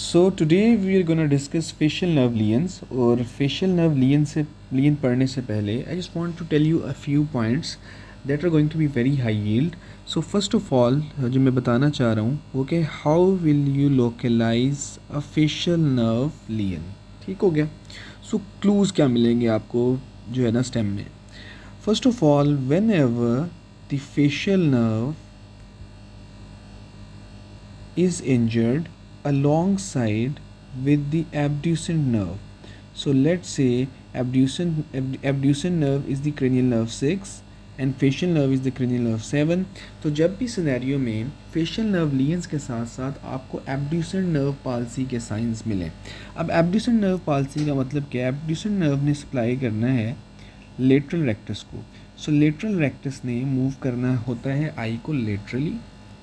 So today we are gonna discuss facial nerve lesions. और facial nerve lesion पढ़ने से पहले I just want to tell you a few points that are going to be very high yield. So first of all जो मैं बताना चाह रहा हूँ वो कि how will you localize a facial nerve lesion. ठीक हो गया। सो क्लूज़ क्या मिलेंगे आपको जो है ना स्टेम में। First of all, when ever the facial nerve is injured alongside with the abducent nerve. So let's say abducent nerve is the cranial nerve 6 and facial nerve is the cranial nerve 7. तो जब भी scenario में facial nerve लियंस के साथ साथ आपको abducent nerve palsy के science मिलें। अब एब्ड्यूसेंट नर्व पाल्सी का मतलब क्या है? एब्ड्यूसेंट नर्व ने सप्लाई करना है लेटरल रेक्टस को। सो लेटरल रेक्टस ने मूव करना होता है आई को लेटरली।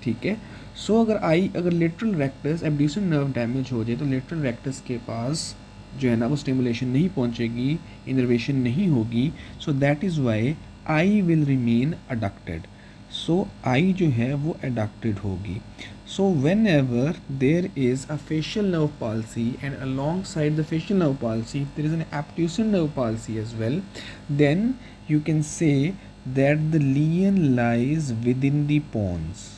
ठीक है। सो अगर lateral rectus abducent nerve damage हो जाए तो लेटरल रेक्टस के पास जो है ना वो स्टिमुलेशन नहीं पहुंचेगी, इनर्वेशन नहीं होगी। So that is why eye will remain adducted. So eye जो है वो अडक्टेड होगी। So whenever there is a facial nerve palsy and alongside the facial nerve palsy there is an abducent nerve palsy as well, then you can say that the lesion lies within the pons.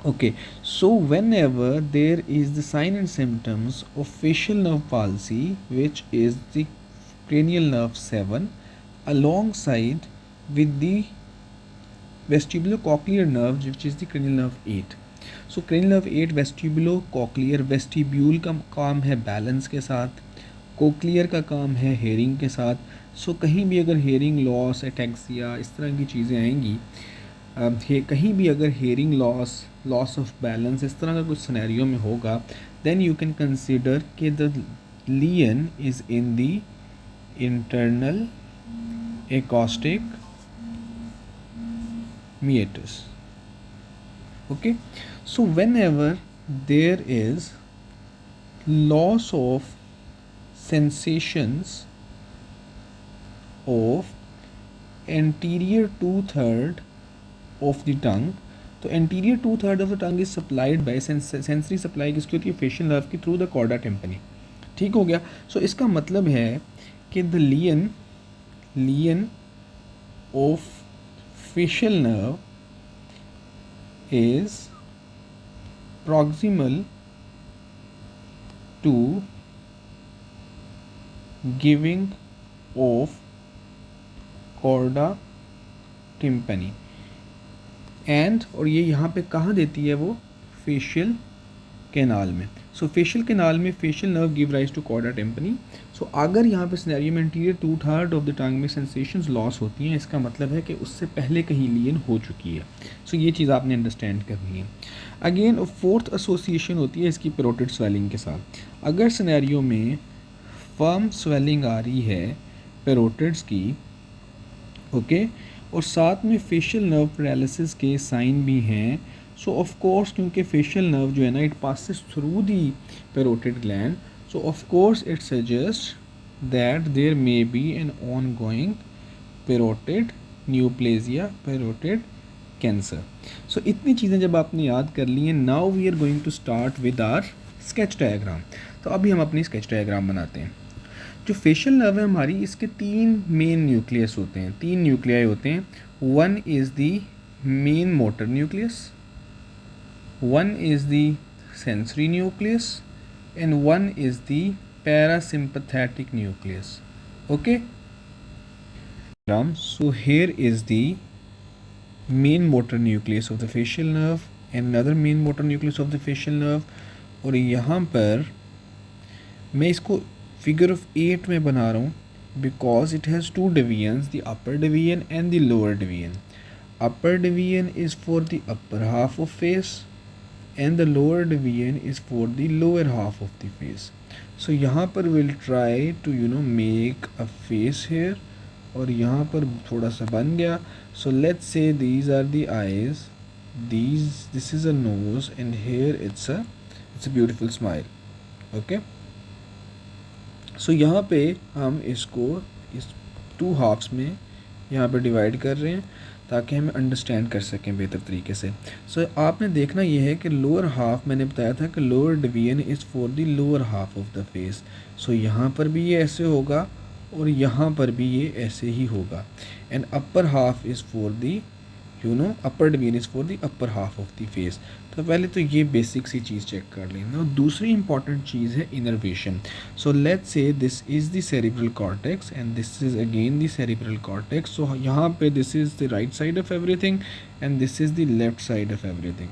Okay, so whenever there is the sign and symptoms of facial nerve palsy, which is the cranial nerve 7 alongside with the vestibulocochlear nerve which is the cranial nerve 8. So cranial nerve 8 vestibulocochlear, vestibule का काम है balance के साथ, cochlear का काम है hearing के साथ। सो कहीं भी अगर हेयरिंग लॉस, एटेक्सिया इस तरह की चीज़ें आएंगी, कहीं भी अगर हेयरिंग लॉस ऑफ बैलेंस इस तरह का कुछ सिनेरियो में होगा, देन यू कैन कंसिडर कि the lesion is in the internal acoustic meatus. Okay, so whenever there is loss of sensations of anterior 2/3 of the tongue, तो anterior 2/3 of the tongue is supplied by sensory supply किसकी होती है? Facial nerve की through the chorda tympany. ठीक हो गया। सो इसका मतलब है कि the लियन of facial nerve is proximal to giving of chorda tympani and और ये यहाँ पे कहाँ देती है वो? फेशियल कैनाल में। सो फेशियल कैनाल में facial nerve give rise to chorda tympani. So अगर यहाँ पे सिनेरियो में इंटीरियर 2/3 ऑफ द टंग में सेंसेशंस लॉस होती हैं, इसका मतलब है कि उससे पहले कहीं लियन हो चुकी है। सो ये चीज़ आपने अंडरस्टैंड करनी है। अगेन फोर्थ एसोसिएशन होती है इसकी पेरोटिड स्वेलिंग के साथ। अगर सिनेरियो में फर्म स्वेलिंग आ रही है पेरोटिड्स की, ओके, और साथ में फेशियल नर्व पैरालिसिस के साइन भी हैं, सो ऑफ कोर्स क्योंकि फेशियल नर्व जो है ना it passes through the parotid gland, so of course it suggests that there may be an ongoing parotid neoplasia, parotid cancer. So इतनी चीज़ें जब आपने याद कर ली हैं, now we are going to start with our sketch diagram. तो अभी हम अपनी sketch diagram बनाते हैं। जो फेशियल नर्व है हमारी, इसके 3 मेन न्यूक्लियस होते हैं, 3 न्यूक्लियाई होते हैं। One is the main motor nucleus, one is the sensory nucleus and one is the parasympathetic nucleus. Okay, so here is the main motor nucleus of the facial nerve and another main motor nucleus of the facial nerve। और यहाँ पर मैं इसको figure of 8 में बना रहा हूँ because it has 2 divisions, the upper division and the lower division. Upper division is for the upper half of face and the lower division is for the lower half of the face. So यहाँ पर we'll try to make a face here, और यहाँ पर थोड़ा सा बन गया। So let's say these are the eyes, this is a nose and here it's a beautiful smile. Okay, so यहाँ पे हम इसको इस 2 हाफ्स में यहाँ पे डिवाइड कर रहे हैं। ताकि हमें अंडरस्टैंड कर सकें बेहतर तरीके से। सो आपने देखना ये है कि लोअर हाफ, मैंने बताया था कि lower division is for the lower half of the face. So यहाँ पर भी ये ऐसे होगा और यहाँ पर भी ये ऐसे ही होगा। And upper half is for the upper division is for the upper half of the face. तो पहले तो ये बेसिक सी चीज़ चेक कर लेना। दूसरी इंपॉर्टेंट चीज़ है innervation. So let's say this is the cerebral cortex and this is again the cerebral cortex. So यहाँ पे this is the right side of everything and this is the left side of everything.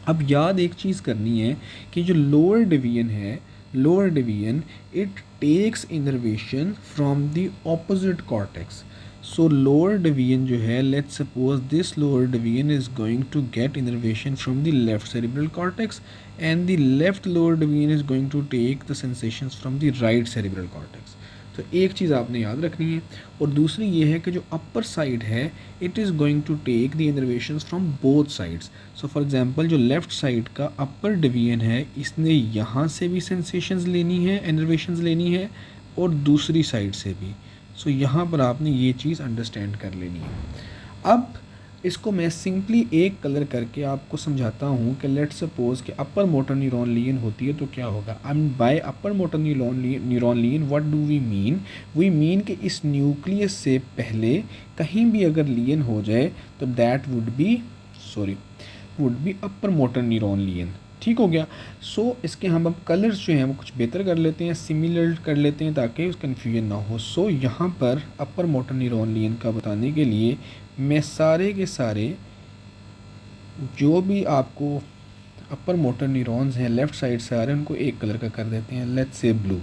अब याद एक चीज़ करनी है कि जो लोअर डिवीजन है, lower division it takes innervation from the opposite cortex. So lower division जो है, let's suppose this lower division is going to get innervation from the left cerebral cortex and the left lower division is going to take the sensations from the right cerebral cortex. तो एक चीज़ आपने याद रखनी है। और दूसरी ये है कि जो अपर साइड है it is going to take the innervations from both sides. So for example जो लेफ़्ट साइड का अपर डिवीजन है, इसने यहाँ से भी सेंसेशंस लेनी है, इनर्वेशंस लेनी है, और दूसरी साइड से भी। सो यहाँ पर आपने ये चीज़ अंडरस्टैंड कर लेनी है। अब इसको मैं सिंपली एक कलर करके आपको समझाता हूँ कि लेट्स सपोज कि अपर मोटर न्यूरॉन लीन होती है तो क्या होगा। And by upper motor neuron lean what do we mean कि इस न्यूक्लियस से पहले कहीं भी अगर लीन हो जाए तो that would be upper motor neuron lesion. ठीक हो गया। सो इसके हम अब कलर्स जो हैं वो कुछ बेहतर कर लेते हैं, सिमिलर कर लेते हैं ताकि उस कन्फ्यूजन ना हो। सो यहाँ पर अपर मोटर न्यूरॉन लीन का बताने के लिए मैं सारे के सारे जो भी आपको अपर मोटर न्यूरॉन्स हैं लेफ़्ट साइड से आ रहे हैं उनको एक कलर का कर देते हैं, लेट्स से ब्लू।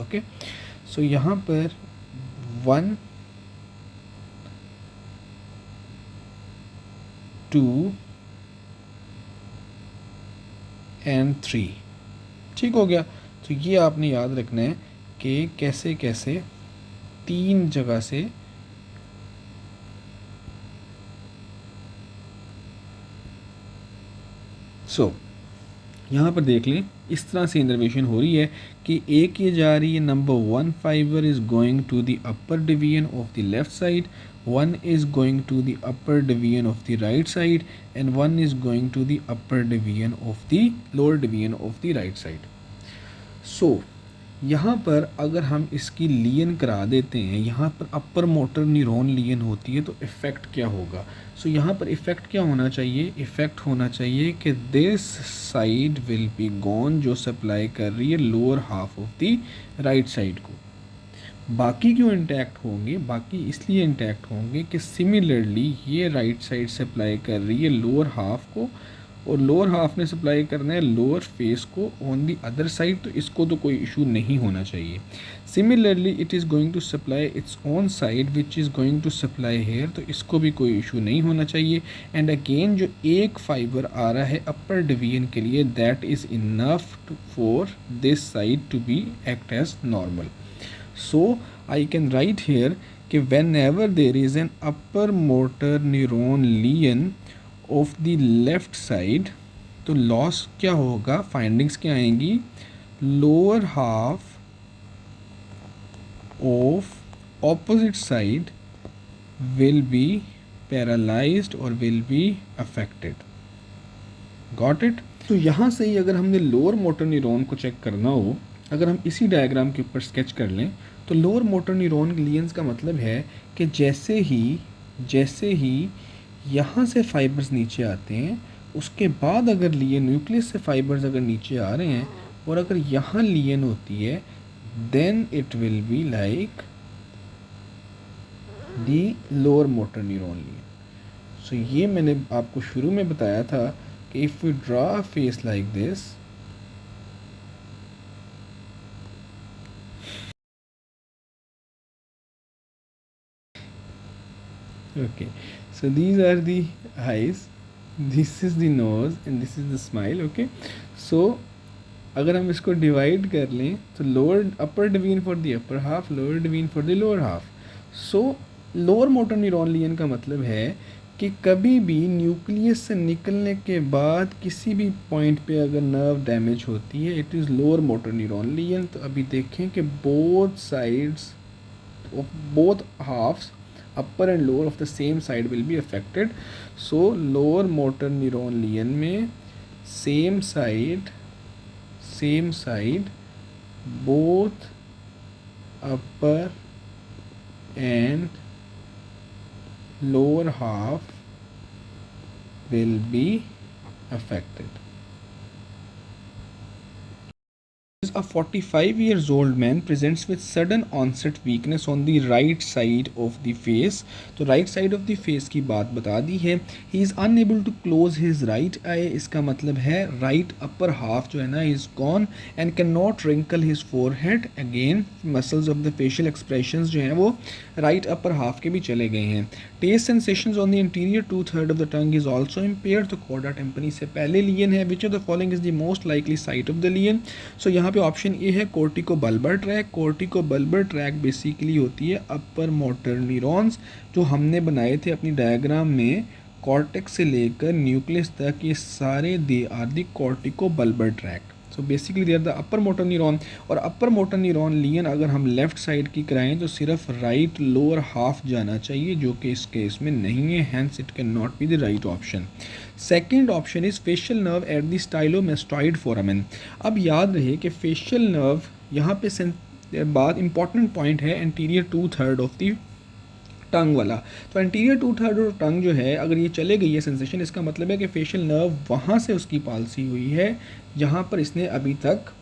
ओके, सो यहाँ पर 1 2 एंड 3। ठीक हो गया। तो ये आपने याद रखना है कि कैसे कैसे 3 जगह से यहाँ पर देख लें इस तरह से इनर्वेशन हो रही है कि एक ये जा रही है, number 1 fibre is going to the upper division of the left side, 1 is going to the upper division of the right side and 1 is going to the upper division of the lower division of the right side. So यहाँ पर अगर हम इसकी लीन करा देते हैं, यहाँ पर अपर मोटर न्यूरॉन लीन होती है तो इफ़ेक्ट क्या होगा। सो यहाँ पर इफ़ेक्ट क्या होना चाहिए, इफ़ेक्ट होना चाहिए कि this side will be gone, जो सप्लाई कर रही है lower half of the right side को। बाकी क्यों इंटैक्ट होंगे, बाकी इसलिए इंटैक्ट होंगे कि सिमिलरली ये राइट साइड सप्लाई कर रही है लोअर हाफ को और लोअर हाफ ने सप्लाई करना है लोअर फेस को ऑन दी अदर साइड, तो इसको तो कोई इशू नहीं होना चाहिए। Similarly it is going to supply its own side which is going to supply here, तो इसको भी कोई इशू नहीं होना चाहिए। एंड अगेन जो एक फाइबर आ रहा है अपर डिवीजन के लिए that is enough for this side to be act as normal. So I can write here कि whenever there is an upper motor neuron lesion of the left side, तो loss क्या होगा, findings क्या आएंगी, lower half of opposite side will be paralysed और will be affected. Got it. तो यहाँ से ही अगर हमने लोअर मोटर न्यूरॉन को चेक करना हो, अगर हम इसी डायग्राम के ऊपर स्केच कर लें तो लोअर मोटर न्यूरॉन लीन्स का मतलब है कि जैसे ही यहाँ से फाइबर्स नीचे आते हैं उसके बाद अगर लीन न्यूक्लियस से फाइबर्स अगर नीचे आ रहे हैं और अगर यहाँ लीन होती है then it will be like the lower motor neuron lesion. So ये मैंने आपको शुरू में बताया था कि if you draw a face like this, okay, so these are the eyes, this is the nose and this is the smile. okay, so अगर हम इसको डिवाइड कर लें तो lower upper division for the upper half, lower division for the lower half. So lower motor neuron lesion का मतलब है कि कभी भी न्यूक्लियस से निकलने के बाद किसी भी पॉइंट पे अगर नर्व डैमेज होती है it is lower motor neuron lesion. तो अभी देखें कि both sides both halves upper and lower of the same side will be affected. So lower motor neuron lesion में same side both upper and lower half will be affected. A 45-year-old man presents with sudden onset weakness on the right side of the face. तो right side of the face की बात बता दी है. He is unable to close his right eye. इसका मतलब है right upper half जो है ना is gone and cannot wrinkle his forehead. Again muscles of the facial expressions जो हैं वो right upper half के भी चले गए हैं. Taste sensations on the anterior 2/3 of the tongue is also impaired. तो chorda tympani से पहले lesion है. Which of the following is the most likely site of the lesion? So यहाँ पे ऑप्शन ए है कोर्टिकोबल्बर ट्रैक. कोर्टिकोबल्बर ट्रैक बेसिकली होती है upper motor neurons जो हमने बनाए थे अपनी डायग्राम में. कॉर्टेक्स से लेकर न्यूक्लियस तक ये सारे they are the corticobulbar tract. So basically they are the upper motor neuron. और अपर मोटर न्यूरॉन लियन अगर हम लेफ्ट साइड की कराएं तो सिर्फ राइट लोअर हाफ जाना चाहिए जो कि इस केस में नहीं है. Hence it can not be the right option. Second option is facial nerve at the stylomastoid foramen. अब याद रहे कि फेशियल नर्व यहाँ पे बाद इंपॉर्टेंट पॉइंट है एंटीरियर 2/3 ऑफ द टंग वाला. तो एंटीरियर 2/3 ऑफ टंग जो है अगर ये चले गई है सेंसेशन, इसका मतलब है कि फेशियल नर्व वहाँ से उसकी पालसी हुई है जहाँ पर इसने अभी तक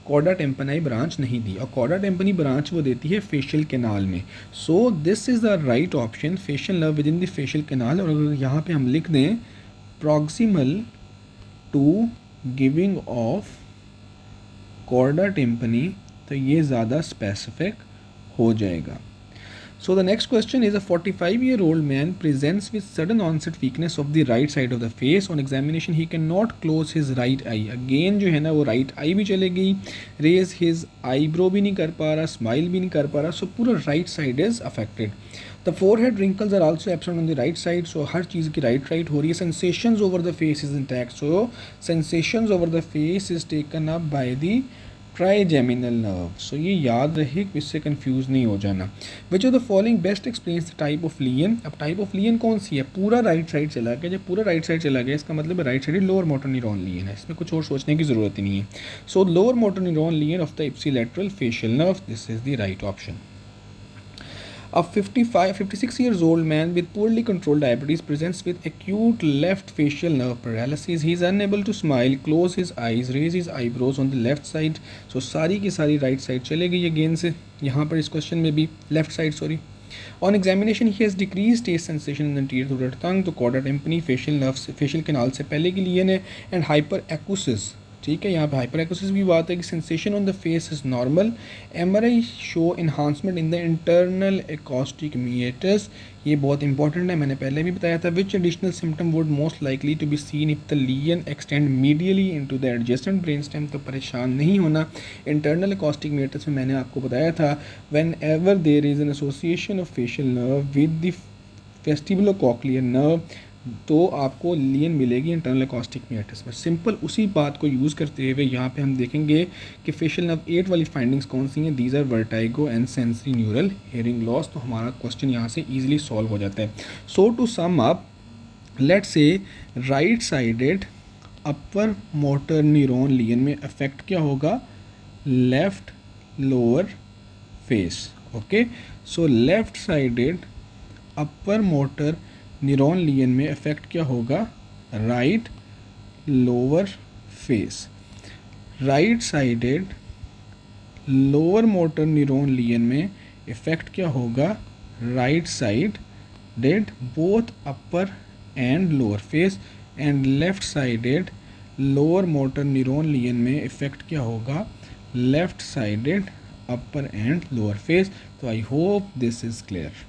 कॉर्डा टेम्पनी ब्रांच नहीं दी. और कॉर्डा टेम्पनी ब्रांच वो देती है फेशियल कैनाल में. So this is the right option, facial nerve with in the facial canal. और अगर यहाँ पे हम लिख दें proximal to giving of chorda tympani तो ये ज़्यादा specific हो जाएगा. So the next question is a 45-year-old man presents with sudden onset weakness of the right side of the face. On examination he cannot close his right eye. Again जो है ना वो right eye भी चले गई, raise his eyebrow भी नहीं कर पा रहा, smile भी नहीं कर पा रहा. So पूरा right side is affected. The forehead wrinkles are also absent on the right side. So हर चीज़ की right हो रही है. Sensations over the face is intact. So sensations over the face is taken up by the trigeminal nerve. So ये याद रहे कि इससे confuse नहीं हो जाना. Which of the following best explains the type of lesion. अब टाइप ऑफ लियन कौन सी है? पूरा राइट साइड चला गया. जब पूरा राइट साइड चला गया इसका मतलब right side lower motor neuron lesion है. इसमें कुछ और सोचने की ज़रूरत ही नहीं है. So lower motor neuron lesion of the ipsilateral facial nerve. This is the right option. A 56-year-old man with poorly controlled diabetes presents with acute left facial nerve paralysis. He is unable to smile, close his eyes, raise his eyebrows on the left side. So सारी की सारी right side चले गई again से. यहाँ पर इस question में भी left side sorry. On examination he has decreased taste sensation in the anterior throat tongue. तो chorda tympani facial nerve से facial canal से पहले की लिए है and hyperacusis. ठीक है, यहाँ पे हाइपरएकुसिस भी बात है कि sensation on the face is normal. MRI show enhancement in the internal acoustic meatus. ये बहुत इंपॉर्टेंट है, मैंने पहले भी बताया था. Which additional symptom would most likely to be seen if the lesion extend medially into the adjacent brain stem. तो परेशान नहीं होना. इंटरनल एकॉस्टिक मीटर्स में मैंने आपको बताया था whenever there is an association of facial nerve with the vestibulocochlear nerve तो आपको लियन मिलेगी इंटरनल एकॉस्टिक मीटर्स में. सिंपल उसी बात को यूज़ करते हुए यहाँ पे हम देखेंगे कि फेशियल नर्व 8 वाली फाइंडिंग्स कौन सी हैं. These are vertigo and sensory neural hearing loss. तो हमारा क्वेश्चन यहाँ से ईजिली सॉल्व हो जाता है. So to sum up let's say right sided upper motor neuron lesion में अफेक्ट क्या होगा? Left lower face. Okay, so left sided upper motor neuron lesion में इफेक्ट क्या होगा? Right lower face. Right sided lower motor neuron lesion में effect क्या होगा? Right sided both upper and lower face. And left sided lower motor neuron lesion में effect क्या होगा? Left sided upper and lower face. तो I hope this is clear.